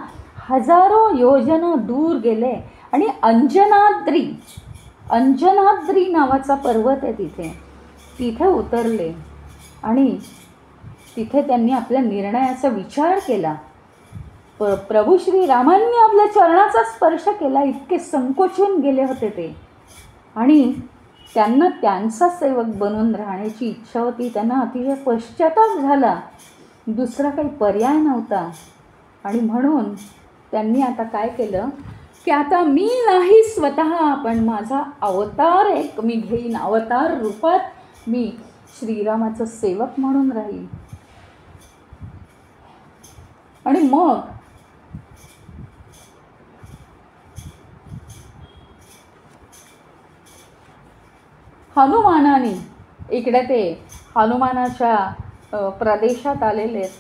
हजारो योजना दूर गेले आणि अंजनाद्री नावाचा पर्वत आहे तिथे उतरले. आणि तिथे त्यांनी आपल्या निर्णयाचा विचार केला. प्रभू श्रीरामांनी आपल्या चरणाचा स्पर्श केला. इतके संकोचून गेले होते ते. आणि त्यांना त्यांचा सेवक बनून राहण्याची इच्छा होती. त्यांना अतिशय पश्चाताप झाला. दुसरा काही पर्याय नव्हता. आणि म्हणून त्यांनी आता काय केलं की आता मी नाही स्वतः, पण माझा अवतार एक मी घेईन. अवतार रूपात मी श्रीरामाचं सेवक म्हणून राहील. आणि मग हनुमानाने इकडे ते हनुमानाच्या प्रदेशात आलेले आहेत.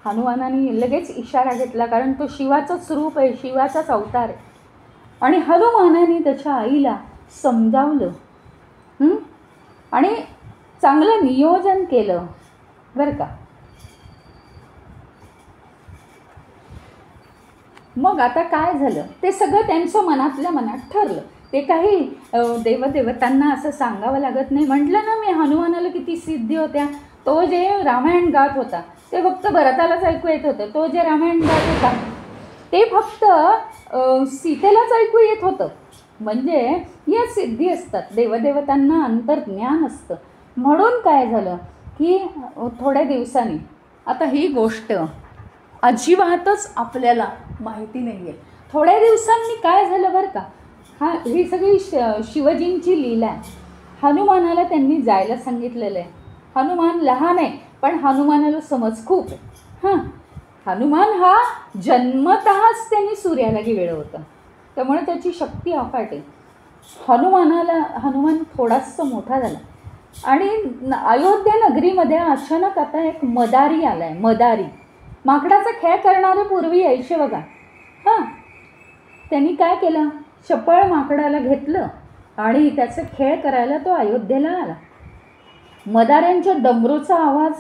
हनुमानाने लगेच इशारा घेतला कारण तो शिवाचंच रूप आहे, शिवाचाच अवतार आहे. आणि हनुमानाने त्याच्या आईला समजावलं आणि चांगलं नियोजन केलं बरं का. मग आता काय झालं ते सगळं त्यांचं मनातल्या मनात ठरलं. ते काही देवदेवतांना असं सांगावं लागत नाही. म्हटलं ना मी, हनुमानाला किती सिद्धी होत्या. तो जे रामायण गात होता ते फक्त भरतालाच ऐकू येत होतं. तो जे रामायण गात होता ते फक्त सीतेलाच ऐकू येत होतं. म्हणजे या सिद्धी असतात. देवदेवतांना अंतर्ज्ञान असतं. म्हणून काय झालं की थोड्या दिवसांनी, आता ही गोष्ट अजिबातच आपल्याला माहिती नाही आहे, थोड्या दिवसांनी काय झालं बरं का. ही सगळी शिवजींची लीला आहे. हनुमानाला त्यांनी जायला सांगितलेलं आहे. हनुमान लहान आहे पण हनुमानाला समज खूप आहे. हनुमान हा जन्मतःच त्यांनी सूर्याला गिळलं होतं, त्यामुळे त्याची शक्ती अफाट आहे. हनुमान थोडासा मोठा झाला आणि अयोध्या नगरीमध्ये अचानक आता एक मदारी आला आहे. मदारी माकडाचा खेळ करणारे पूर्वी यायचे बघा. त्यांनी काय केलं, चपळ माकडाला घेतलं आणि त्याचा खेळ करायला तो अयोध्येला आला. मदाऱ्यांच्या डमरूचा आवाज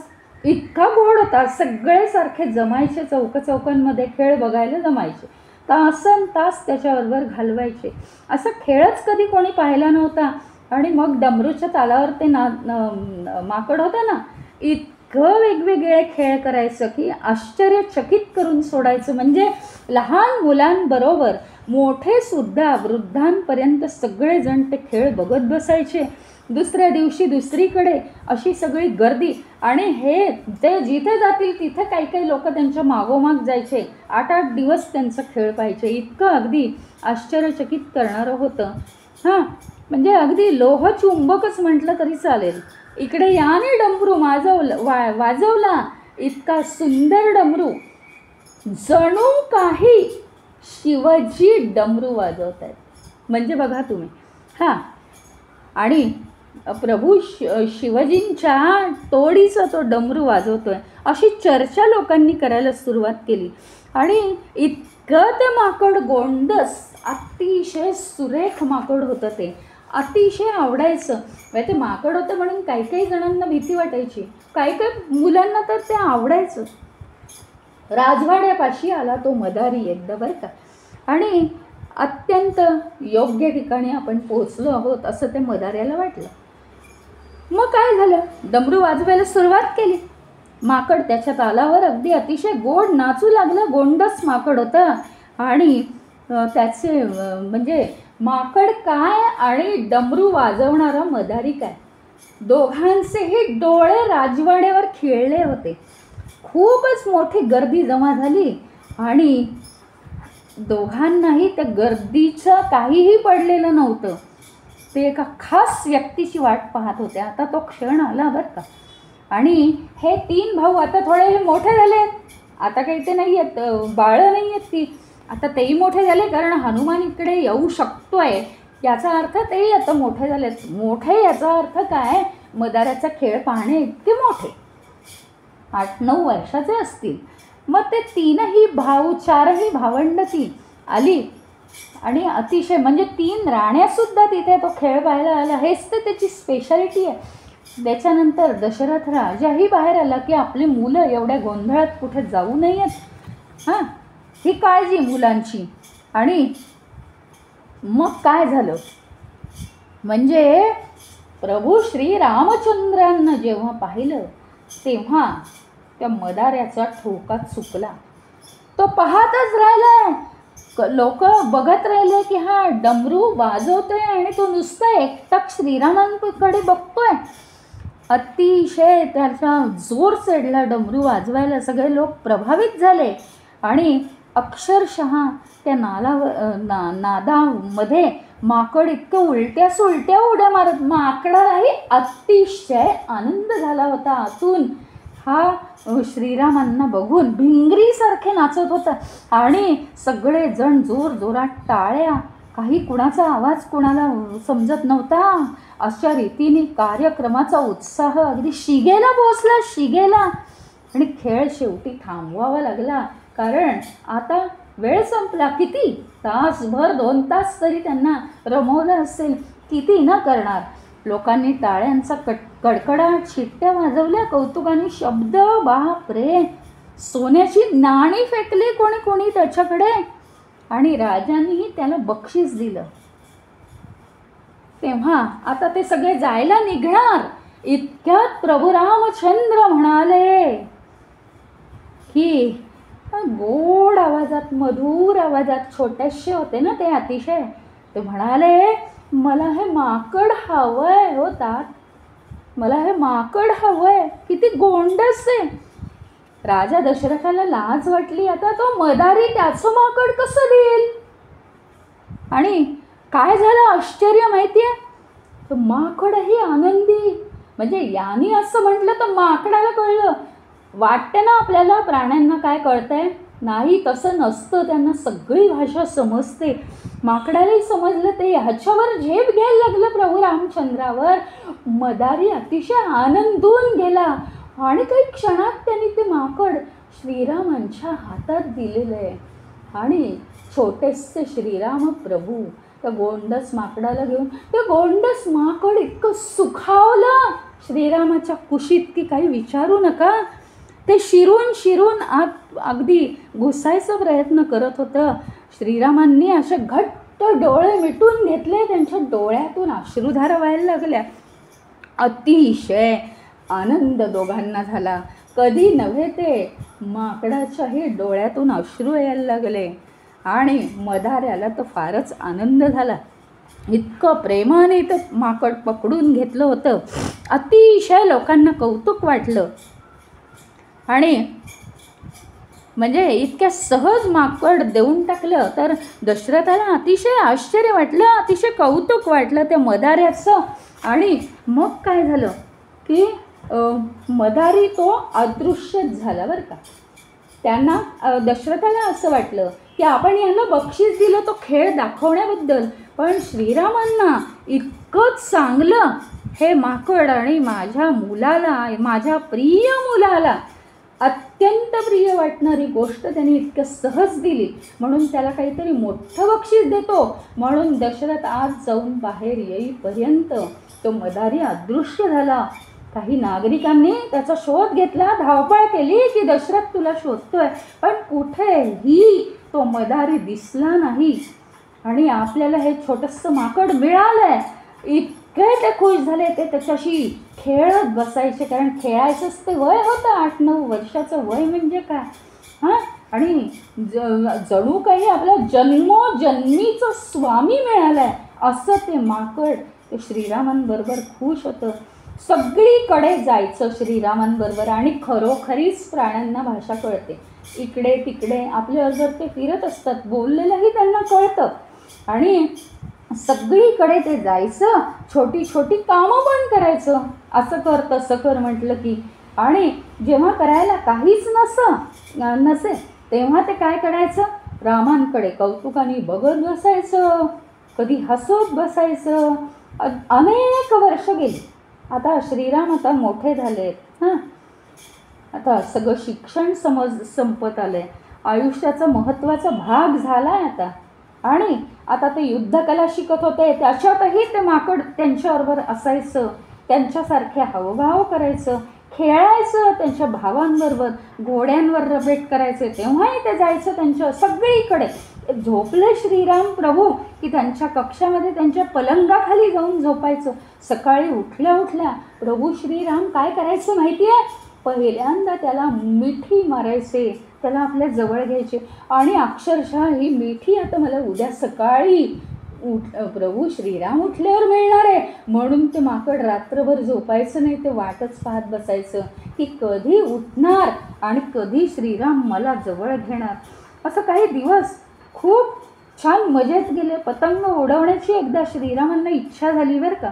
इतका गोड होता, सगळे सारखे जमायचे. चौकांमध्ये खेळ बघायला जमायचे. तासन तास त्याच्याबरोबर घालवायचे. असा खेळच कधी कोणी पाहिला नव्हता. आणि मग डमरूच्या तालावर ते माकड होतं ना, इतकं वेगवेगळे खेळ करायचं की आश्चर्यचकित करून सोडायचं. म्हणजे लहान मुलांबरोबर मोठे सुद्धा वृद्धांपर्यंत सगळेजण ते खेळ बघत बसायचे. दुसऱ्या दिवशी दुसरीकडे अशी सगळी गर्दी. आणि हे ते जिथे जातील तिथे काही काही लोक त्यांच्या मागोमाग जायचे. 8-8 दिवस त्यांचा खेळ पाहायचे. इतकं अगदी आश्चर्यचकित करणारं होतं. हां, म्हणजे अगदी लोहचुंबकच म्हटलं तरी चालेल. इकडे याने डमरू वाजवला. इतका सुंदर डमरू, जणू काही शिवजी डमरू वाजवत आहेत. म्हणजे बघा तुम्ही. हां, आणि प्रभू शिवजींच्या तोडीचा तो डमरू वाजवतोय अशी चर्चा लोकांनी करायला सुरुवात केली. आणि इतकं ते माकड गोंडस, अतिशय सुरेख माकड होतं. ते अतिशय आवडायचं. ते माकड होतं म्हणून काही काही जणांना भीती वाटायची, काही काही मुलांना तर ते आवडायचं. राजवाड्यापाशी आला तो मदारी एकदा बरं का. आणि अत्यंत योग्य ठिकाणी आपण पोहोचलो आहोत असं ते मदाऱ्याला वाटलं. मग काय झालं, डमरू वाजवायला सुरुवात केली. माकड त्याच्या तालावर अगदी अतिशय गोड नाचू लागलं. गोंडस माकड होतं. आणि त्याचे म्हणजे माकड काय आणि डमरू वाजवणारा मदारी काय, दोघांचेही डोळे राजवाड्यावर खिळले होते. खूपच मोठी गर्दी जमा झाली. आणि दोघांनाही त्या गर्दीचं काहीही पडलेलं नव्हतं. ते एका खास व्यक्तीची वाट पाहत होते. आता तो क्षण आला बरं का. आणि हे 3 भाऊ आता थोडे मोठे झाले. आता काही ते नाही आहेत, बाळं नाही आहेत ती. आता तेही मोठे झाले, कारण हनुमान इकडे येऊ शकतोय याचा अर्थ तेही आता मोठे झालेत. मोठे याचा अर्थ काय, मदाराचा खेळ पाहणे इतके मोठे, 8-9 वर्षाचे असतील. मग ते 3ही भाऊ, 4ही भावंड ती आली. आणि अतिशय म्हणजे 3 राण्यासुद्धा तिथे तो खेळ पाहायला आला. हेच तर त्याची स्पेशालिटी आहे. त्याच्यानंतर दशरथ राजाही बाहेर आला की आपली मुलं एवढ्या गोंधळात कुठे जाऊ नयेत. हां, ही काळजी मुलांची. आणि मग काय झालं, म्हणजे प्रभू श्री रामचंद्रांना जेव्हा पाहिलं तेव्हा त्या मदाऱ्याचा ठोका चुकला. तो पाहतच राहिलाय. लोक बघत राहिले की हा डमरू वाजवतोय आणि तो नुसतं एकटक श्रीरामांकडे बघतोय. अतिशय त्याचा जोर चढला डमरू वाजवायला. सगळे लोक प्रभावित झाले. आणि अक्षरशः त्या नादामध्ये माकड इतकं उलट्या सुलट्या उड्या मारत, माकडालाही अतिशय आनंद झाला होता आतून. हा श्रीरामांना बघून भिंगरीसारखे नाचत होता. आणि सगळेजण जोर जोरात टाळ्या, काही कुणाचा आवाज कुणाला समजत नव्हता. अशा रीतीने कार्यक्रमाचा उत्साह अगदी शिगेला पोचला, शिगेला. आणि खेळ शेवटी थांबवावा लागला, कारण आता वेळ संपला. किती तासभर 2 तास तरी त्यांना रमवलं असेल, किती न करणार. लोकांनी टाळ्यांचा कडकडाट, शिट्ट्या वाजवल्या, कौतुकाने शब्द, बापरे, सोन्याची नाणी फेकली कोणी कोणी त्याच्याकडे. आणि राजांनीही त्याला बक्षीस दिलं. तेव्हा आता ते सगळे जायला निघणार. इतक्यात प्रभू रामचंद्र म्हणाले की गोड आवाजात, मधुर आवाजात, छोटेसे होते ना ते अतिशय, ते म्हणाले, मला हे माकड हवंय होतात, मला हे माकड हवंय. किती गोंडस आहे. राजा दशरथाला लाज वाटली. आता तो मदारी त्याचं माकड कसं देईल. आणि काय झालं आश्चर्य माहिती आहे, तो माकडही आनंदी. म्हणजे यांनी असं म्हटलं तर माकडाला कळलं. वाटतं ना आपल्याला प्राण्यांना काय कळतंय, नाही तसं नसतं. त्यांना सगळी भाषा समजते. माकडालाही समजलं. ते ह्याच्यावर झेप घ्यायला लागलं प्रभू रामचंद्रावर. मदारी अतिशय आनंदून गेला. आणि काही क्षणात त्यांनी ते माकड श्रीरामांच्या हातात दिलेलं आहे. आणि छोटेसे श्रीराम प्रभू त्या गोंडस माकडाला घेऊन, ते गोंडस माकड इतकं सुखावलं श्रीरामाच्या कुशीत की काही विचारू नका. ते शिरून शिरून आत अगदी घुसायचा प्रयत्न करत होतं. श्रीरामांनी असे घट्ट डोळे मिटून घेतले. त्यांच्या डोळ्यातून अश्रुधारा व्हायला लागल्या. अतिशय आनंद दोघांना झाला. कधी नव्हे ते माकडाच्याही डोळ्यातून अश्रू यायला लागले. आणि मधाऱ्याला तर फारच आनंद झाला. इतकं प्रेमाने ते माकड पकडून घेतलं होतं. अतिशय लोकांना कौतुक वाटलं आणि म्हणजे इतक्या सहज माकड देऊन टाकलं. तर दशरथाला अतिशय आश्चर्य वाटलं, अतिशय कौतुक वाटलं त्या मधाऱ्याचं. आणि मग काय झालं की मधारी तो अदृश्यच झाला बरं का. त्यांना दशरथाला असं वाटलं की आपण यांना बक्षीस दिलं तो खेळ दाखवण्याबद्दल, पण श्रीरामांना इतकंच चांगलं हे माकड आणि माझ्या मुलाला, माझ्या प्रिय मुलाला अत्यंत प्रिय वाटणारी गोष्ट त्यांनी इतकं सहज दिली, म्हणून त्याला काहीतरी मोठं बक्षीस देतो. म्हणून दशरथ आज जाऊन बाहेर येईपर्यंत तो मदारी अदृश्य झाला. काही नागरिकांनी त्याचा शोध घेतला, धावपळ केली की दशरथ तुला शोधतोय, पण कुठेही तो मदारी दिसला नाही. आणि आपल्याला हे छोटंसं माकड मिळालंय, इतके ते खुश झाले. ते त्याच्याशी खेळत बसायचे, कारण खेळायचंच ते वय होतं, 8-9 वर्षाचं वय म्हणजे काय. हां, आणि जणू काही आपल्या जन्मोजन्मीचं स्वामी मिळालंय असं ते माकड ते श्रीरामांबरोबर खुश होतं. सगळीकडे जायचं श्रीरामांबरोबर आणि खरोखरीच प्राण्यांना भाषा कळते. इकडे तिकडे आपल्याबरोबर ते फिरत असतात, बोललेलंही त्यांना कळतं. आणि सगळीकडे ते जायचं, छोटी छोटी कामं पण करायचं. असं कर तसं कर म्हटलं की. आणि जेव्हा करायला काहीच नसे तेव्हा ते काय करायचं, रामांकडे कौतुकाने बघत बसायचं, कधी हसत बसायचं. अनेक वर्ष गेली. आता श्रीराम आता मोठे झालेत. हां, आता सगळं शिक्षण संपत आलं आहे, आयुष्याचा महत्त्वाचा भाग झाला आहे आता. आणि आता ते युद्धकला शिकत होते, त्याच्यातही ते माकड त्यांच्याबरोबर असायचं, त्यांच्यासारखे हावभाव करायचं, खेळायचं त्यांच्या भावांबरोबर, घोड्यांवर रबेट करायचे, तेव्हाही ते जायचं त्यांच्या सगळीकडे. झोपले श्रीराम प्रभू की त्यांच्या कक्षामध्ये त्यांच्या पलंगाखाली जाऊन झोपायचं. सकाळी उठल्या उठल्या प्रभू श्रीराम काय करायचं माहिती आहे, पहिल्यांदा त्याला मिठी मारायचे, त्याला आपल्या जवळ घ्यायचे. आणि अक्षरशः ही मिठी आता मला उद्या सकाळी प्रभू श्रीराम उठल्यावर मिळणार आहे, म्हणून ते माकड रात्रभर झोपायचं नाही. ते वाटच पाहत बसायचं की कधी उठणार आणि कधी श्रीराम मला जवळ घेणार. असं काही दिवस खूप छान मजेत गेले. पतंग उडवण्याची एकदा श्रीरामांना इच्छा झाली बरं का.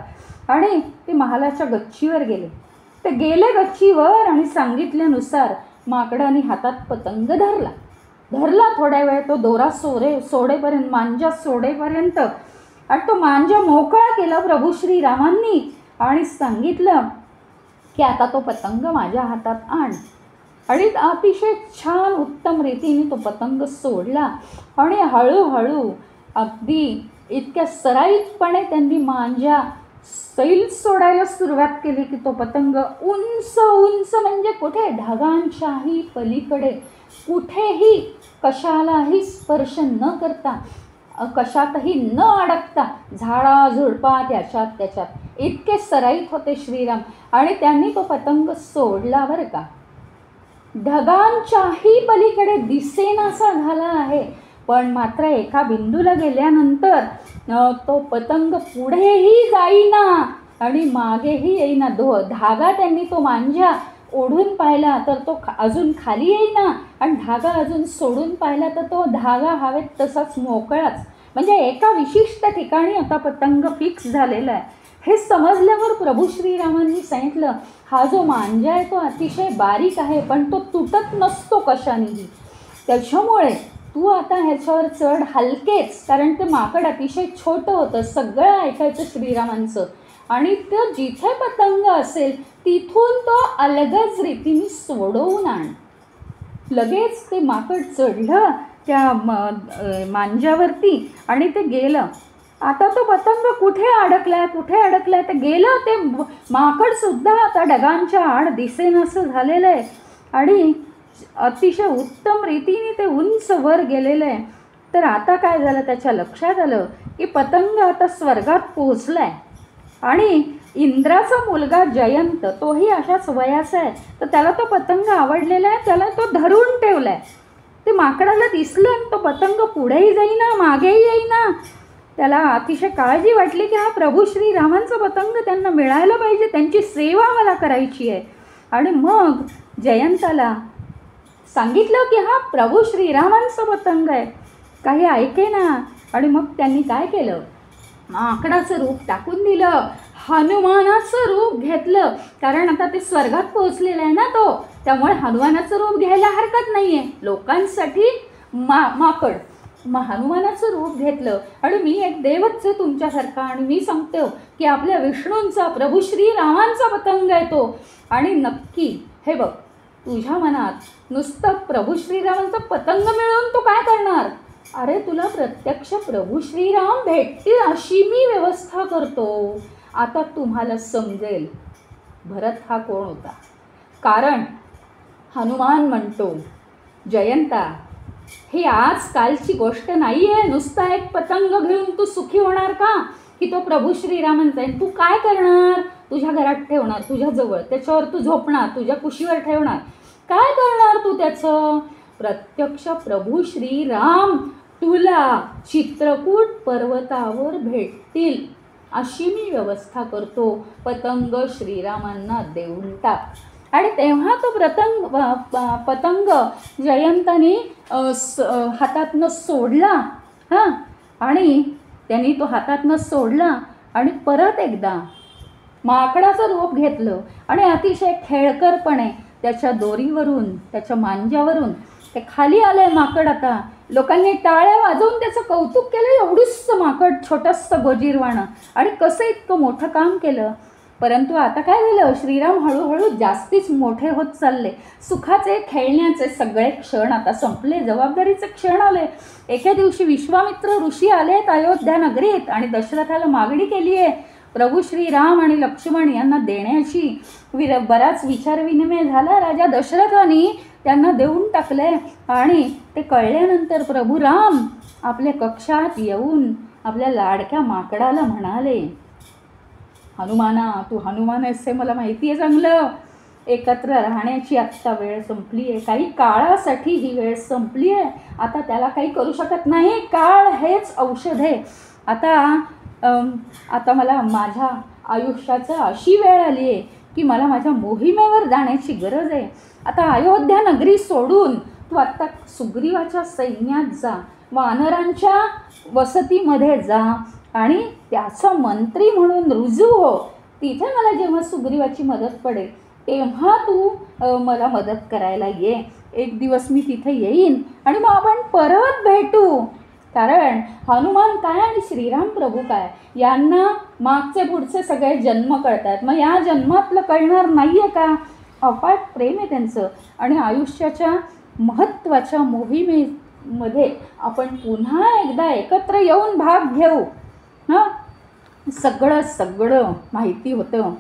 आणि ते महालाच्या गच्चीवर गेले. ते गेले गच्चीवर आणि सांगितल्यानुसार माकडाने हातात पतंग धरला थोड्या वेळ. तो दोरा सोडेपर्यंत, मांजा सोडेपर्यंत. आणि तो मांजा मोकळा केला प्रभू श्रीरामांनी आणि सांगितलं की आता तो पतंग माझ्या हातात आण. आणि अतिशय छान उत्तम रीतीने तो पतंग सोडला. आणि हळूहळू अगदी इतक्या सराईतपणे त्यांनी मांजा सैल सोडायला सुरुवात केली की तो पतंग उंच उंच, म्हणजे कुठे ढगांच्याही पलीकडे, कुठेही कशालाही स्पर्श न करता, कशातही न अडकता, झाडाझुडपात त्याच्यात इतके सराईत होते श्रीराम. आणि त्यांनी तो पतंग सोडला बरं का. ढगांच्याही पलीकडे दिसेनासा झाला आहे, पण मात्र एका बिंदूला गेल्यानंतर तो पतंग पुढेही जाईना आणि मागेही येईना. धागा त्यांनी तो मांजा ओढून पाहिला तर तो अजून खाली येईना, आणि धागा अजून सोडून पाहिला तर तो धागा हवेत तसाच मोकळाच. म्हणजे एका विशिष्ट ठिकाणी आता पतंग फिक्स झालेला आहे. हे समजल्यावर प्रभू श्रीरामांनी सांगितलं, हा जो मांजा आहे तो अतिशय बारीक आहे, पण तो तुटत नसतो कशानेही. त्याच्यामुळे तू आता ह्याच्यावर चढ हलकेच, कारण ते माकड अतिशय छोटं होतं. सगळं ऐकायचं श्रीरामांचं. आणि तो जिथे पतंग असेल तिथून तो अलगद रीतीने सोडवून आण. लगेच ते माकड चढलं त्या मांजावरती आणि ते गेलं. आता तो पतंग कुठे अडकलाय ते गेलं. ते माकडसुद्धा आता ढगांच्या आड दिसेनासं झालेलं आहे आणि अतिशय उत्तम रीतीने ते उंच वर गेलेलं आहे. तर आता काय झालं, त्याच्या लक्षात आलं की पतंग आता स्वर्गात पोहोचलाय. आणि इंद्राचा मुलगा जयंत तोही अशाच वयाचा आहे, तर त्याला तो पतंग आवडलेला आहे, त्याला तो धरून ठेवला आहे. ते माकडाला दिसलं आणि तो पतंग पुढेही जाईना मागेही येईना. त्याला अतिशय काळजी वाटली की हा प्रभू श्रीरामांचा पतंग त्यांना मिळायला पाहिजे, त्यांची सेवा मला करायची आहे. आणि मग जयंताला सांगितलं की हा प्रभू श्रीरामांचा पतंग आहे. काही ऐके ना. आणि मग त्यांनी काय केलं, माकडाचं रूप टाकून दिलं, हनुमानाचं रूप घेतलं. कारण आता ते स्वर्गात पोहोचलेलं आहे ना तो, त्यामुळे हनुमानाचं रूप घ्यायला हरकत नाही आहे. लोकांसाठी माकड हनुमानाचं रूप घेतलं. आणि मी एक देवच आहे तुमच्यासारखा, आणि मी सांगतो की आपल्या विष्णूंचा प्रभू श्रीरामांचा पतंग आहे तो. आणि नक्की हे बघ, तुझ्या मनात नुसतं प्रभू श्रीरामांचा पतंग मिळून तू काय करणार? अरे तुला प्रत्यक्ष प्रभू श्रीराम भेटतील अशी मी व्यवस्था करतो. आता तुम्हाला समजेल भरत हा कोण होता. कारण हनुमान म्हणतो, जयंता ही आजकालची गोष्ट नाही आहे, नुसता एक पतंग घेऊन तू सुखी होणार का की तो प्रभू श्रीरामांचा आहे. तू काय करणार? तुझ्या घरात ठेवणार, तुझ्याजवळ, त्याच्यावर तू झोपणार, तुझ्या कुशीवर ठेवणार. काय करणार तू त्याचं? प्रत्यक्ष प्रभू श्रीराम तुला चित्रकूट पर्वतावर भेटतील अशी मी व्यवस्था करतो. पतंग श्रीरामांना देऊन टाक. आणि तेव्हा तो पतंग जयंताने हातातनं सोडला. हां, आणि त्यांनी तो हातातनं सोडला आणि परत एकदा माकडाचं रूप घेतलं. आणि अतिशय खेळकरपणे त्याच्या दोरीवरून, त्याच्या मांज्यावरून ते खाली आलंय माकड. आता लोकांनी टाळ्या वाजवून त्याचं कौतुक केलं. एवढंच माकड, छोटंसं गोजीरवाणं, आणि कसं इतकं मोठं काम केलं. परंतु आता काय झालं, श्रीराम हळूहळू जास्तीच मोठे होत चालले. सुखाचे, खेळण्याचे सगळे क्षण आता संपले, जबाबदारीचे क्षण आले. एके दिवशी विश्वामित्र ऋषी आलेत अयोध्या नगरीत आणि दशरथाला मागणी केली आहे प्रभू श्रीराम आणि लक्ष्मण यांना देण्याची. बराच विचारविनिमय झाला. राजा दशरथाने त्यांना देऊन टाकले. आणि ते कळल्यानंतर प्रभू राम आपल्या कक्षात येऊन आपल्या लाडक्या माकडाला म्हणाले, हनुमाना, तू हनुमान आहेस हे मला माहिती आहे चांगलं. एकत्र राहण्याची आत्ता वेळ संपली आहे, काही काळासाठी ही वेळ संपली आहे. आता त्याला काही करू शकत नाही. काळ हेच औषध आहे. आता मला माझ्या आयुष्याचं अशी वेळ आली आहे की मला माझ्या मोहिमेवर जाण्याची गरज आहे. आता अयोध्या नगरी सोडून तू आत्ता सुग्रीवाच्या सैन्यात जा, वानरांच्या वसतीमध्ये जा आणि त्याचा मंत्री म्हणून रुजू हो. तिथे मला जेव्हा सुग्रीवाची मदत पडेल तेव्हा तू मला मदत करायला ये. एक दिवस मी तिथे येईन आणि मग आपण परत भेटू. कारण हनुमान काय आणि श्रीराम प्रभू काय यांना मागचे पुढचे सगळे जन्म कळतात. मग या जन्मातलं कळणार नाही आहे का? अफाट प्रेम आहे त्यांचं. आणि आयुष्याच्या महत्त्वाच्या मोहिमेमध्ये आपण पुन्हा एकदा एकत्र येऊन भाग घेऊ. हां, सगळं माहिती होतं.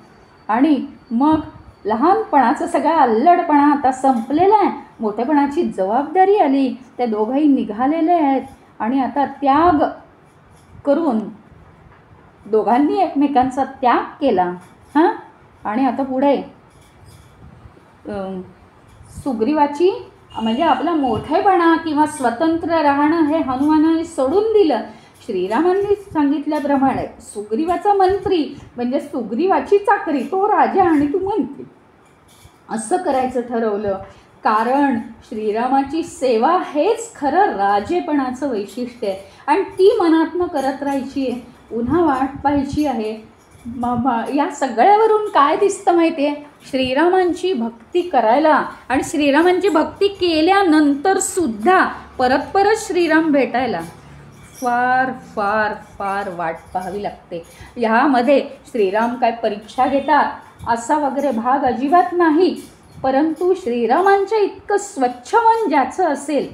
आणि मग लहानपणाचं सगळा अल्लडपणा आता संपलेला आहे. मोठेपणाची जबाबदारी आली. त्या दोघंही निघालेले आहेत आणि आता त्याग करून दोघांनी एकमेकांचा त्याग केला. हां, आणि आता पुढे सुग्रीवाची म्हणजे आपला मोठेपणा किंवा स्वतंत्र राहणं हे हनुमानाने सोडून दिलं. श्रीरामांनी सांगितल्याप्रमाणे सुग्रीवाचा मंत्री म्हणजे सुग्रीवाची चाकरी, तो राजा आणि तू मंत्री, असं करायचं ठरवलं. कारण श्रीरामाची सेवा हेच खरं राजेपणाचं वैशिष्ट्य आहे आणि ती मनातनं करत राहायची आहे. पुन्हा वाट पाहायची आहे. या सगळ्यावरून काय दिसतं माहिती आहे? श्रीरामांची भक्ती करायला आणि श्रीरामांची भक्ती केल्यानंतर सुद्धा परत श्रीराम भेटायला फार फार फार वाट पाहावी लागते. ह्यामध्ये श्रीराम काय परीक्षा घेतात असा वगैरे भाग अजिबात नाही. परंतु श्रीरामांच्या इतकं स्वच्छ मन ज्याचं असेल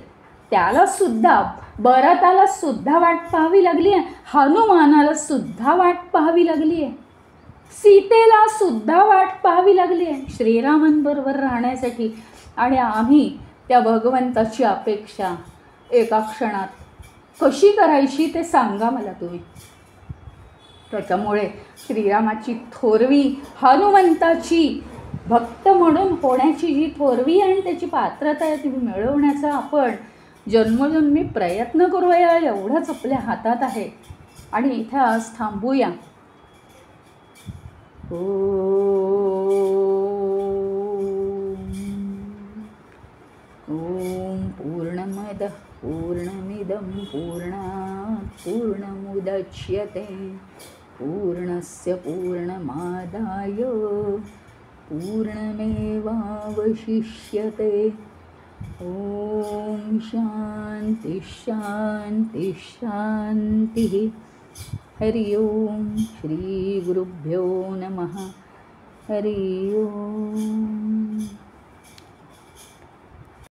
त्याला सुद्धा, भरताला सुद्धा वाट पाहावी लागली आहे, हनुमानाला सुद्धा वाट पाहावी लागली आहे, सीतेला सुद्धा वाट पाहावी लागली आहे श्रीरामांबरोबर राहण्यासाठी. आणि आम्ही त्या भगवंताची अपेक्षा एका क्षणात कशी करायची ते सांगा मला तुम्ही. त्याच्यामुळे श्रीरामाची थोरवी, हनुमंताची भक्त म्हणून होण्याची जी थोरवी आणि त्याची पात्रता आहे ती मिळवण्याचा आपण जन्मोजन्मी प्रयत्न करूया एवढंच आपल्या हातात आहे. आणि इथे आज थांबूया. ओम पूर्णमद पूर्णमिदं पूर्णात् पूर्णमुदच्यते पूर्णस्य पूर्णमादाय पूर्णमेवावशिष्यते. ओम शांति शांति शांति. हरि ओम. श्री गुरुभ्यो नमः. हरि ओम.